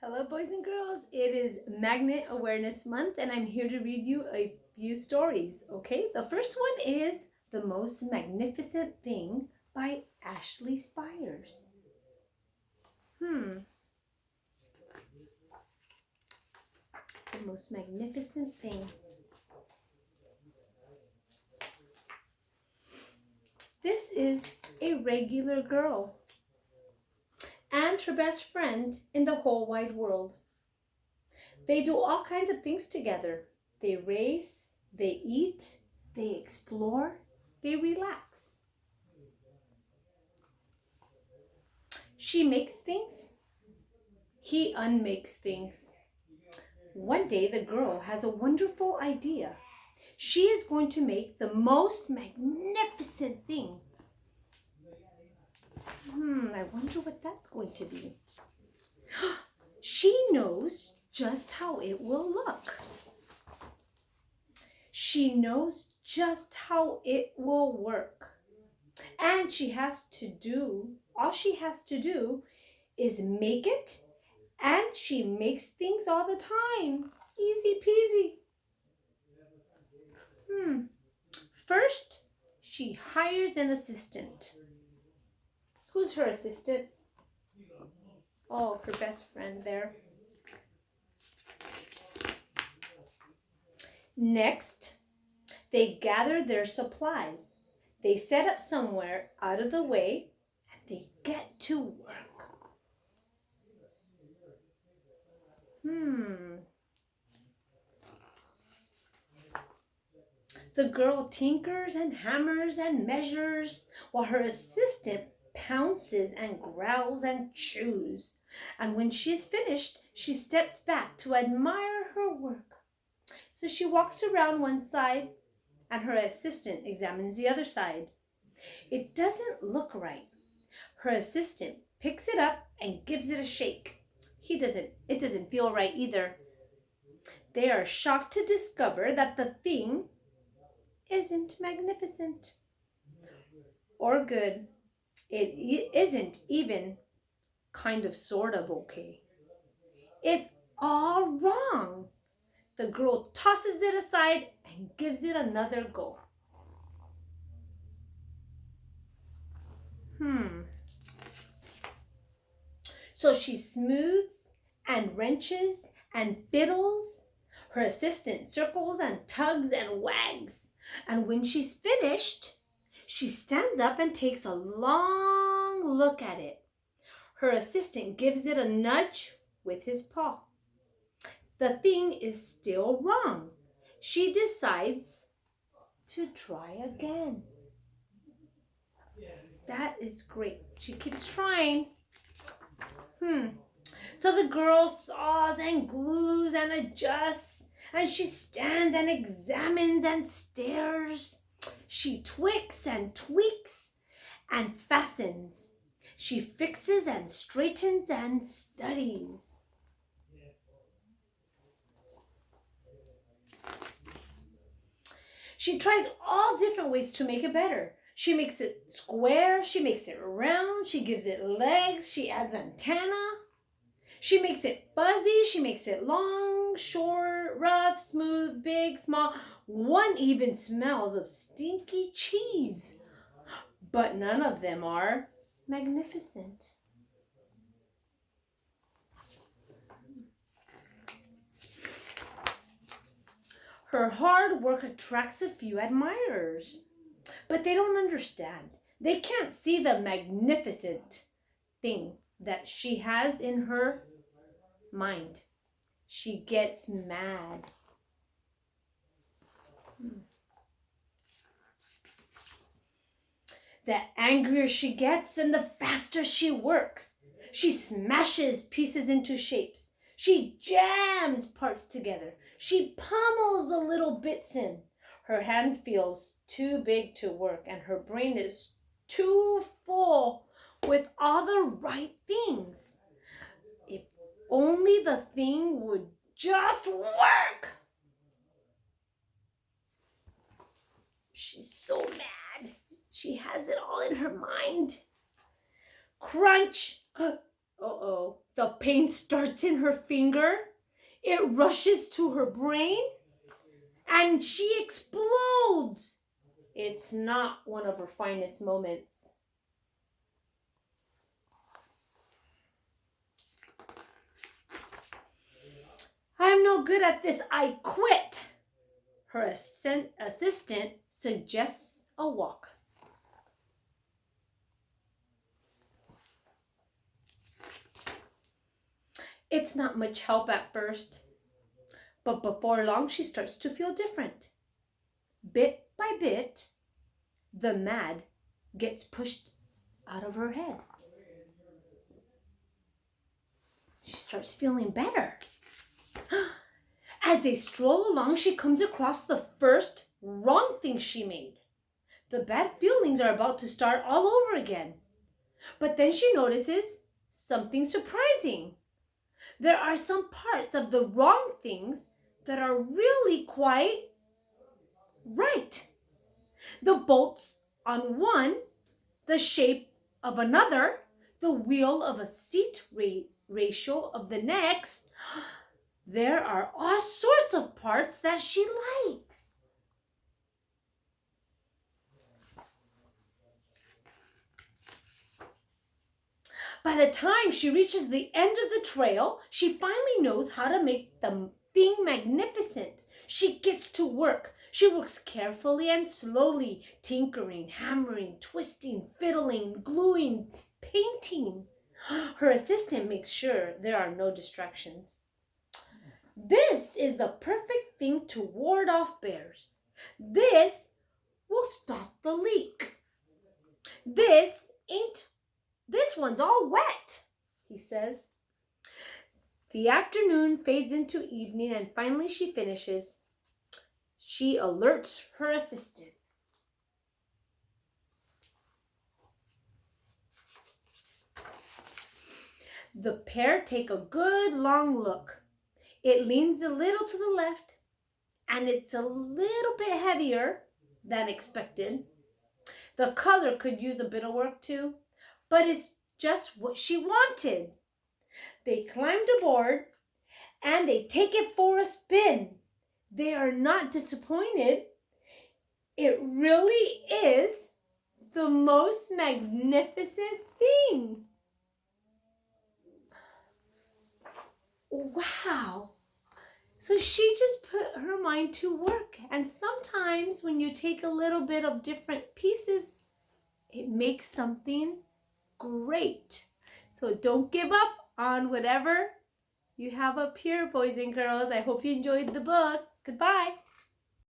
Hello, boys and girls. It is Magnet Awareness Month, and I'm here to read you a few stories. Okay, the first one is The Most Magnificent Thing by Ashley Spires. The most magnificent thing. This is a regular girl and her best friend in the whole wide world. They do all kinds of things together. They race, they eat, they explore, they relax. She makes things, he unmakes things. One day the girl has a wonderful idea. She is going to make the most magnificent thing. I wonder what that's going to be. She knows just how it will look. She knows just how it will work. And all she has to do is make it, and she makes things all the time. Easy peasy. First, she hires an assistant. Who's her assistant? Oh, her best friend there. Next, they gather their supplies. They set up somewhere out of the way, and they get to work. The girl tinkers and hammers and measures, while her assistant pounces and growls and chews. And when she's finished, she steps back to admire her work. So she walks around one side, and her assistant examines the other side. It doesn't look right. Her assistant picks it up and gives it a shake. It doesn't feel right either. They are shocked to discover that the thing isn't magnificent or good. It isn't even kind of sort of okay. It's all wrong. The girl tosses it aside and gives it another go. So she smooths and wrenches and fiddles. Her assistant circles and tugs and wags. And when she's finished, she stands up and takes a long look at it. Her assistant gives it a nudge with his paw. The thing is still wrong. She decides to try again. That is great. She keeps trying. So the girl saws and glues and adjusts, and she stands and examines and stares. She twicks and tweaks and fastens. She fixes and straightens and studies. She tries all different ways to make it better. She makes it square, she makes it round, she gives it legs, she adds antenna. She makes it fuzzy, she makes it long, short, rough, smooth, big, small. One even smells of stinky cheese. But none of them are magnificent. Her hard work attracts a few admirers, but they don't understand. They can't see the magnificent thing that she has in her mind. She gets mad. The angrier she gets and the faster she works. She smashes pieces into shapes. She jams parts together. She pummels the little bits in. Her hand feels too big to work, and her brain is too full with all the right things. If only the thing would just work. She's so mad. She has it all in her mind. Crunch! Uh-oh. The pain starts in her finger. It rushes to her brain and she explodes. It's not one of her finest moments. I'm no good at this. I quit. Her assistant suggests a walk. It's not much help at first, but before long she starts to feel different. Bit by bit, the mad gets pushed out of her head. She starts feeling better. As they stroll along, she comes across the first wrong thing she made. The bad feelings are about to start all over again. But then she notices something surprising. There are some parts of the wrong things that are really quite right. The bolts on one, the shape of another, the wheel of a seat ratio of the next. There are all sorts of parts that she likes. By the time she reaches the end of the trail, she finally knows how to make the thing magnificent. She gets to work. She works carefully and slowly, tinkering, hammering, twisting, fiddling, gluing, painting. Her assistant makes sure there are no distractions. This is the perfect thing to ward off bears. This will stop the leak. This one's all wet, he says. The afternoon fades into evening and finally she finishes. She alerts her assistant. The pair take a good long look. It leans a little to the left and it's a little bit heavier than expected. The color could use a bit of work too, but it's just what she wanted. They climbed aboard and they take it for a spin. They are not disappointed. It really is the most magnificent thing. Wow. So she just put her mind to work. And sometimes when you take a little bit of different pieces, it makes something great. So don't give up on whatever you have up here, boys and girls. I hope you enjoyed the book. Goodbye.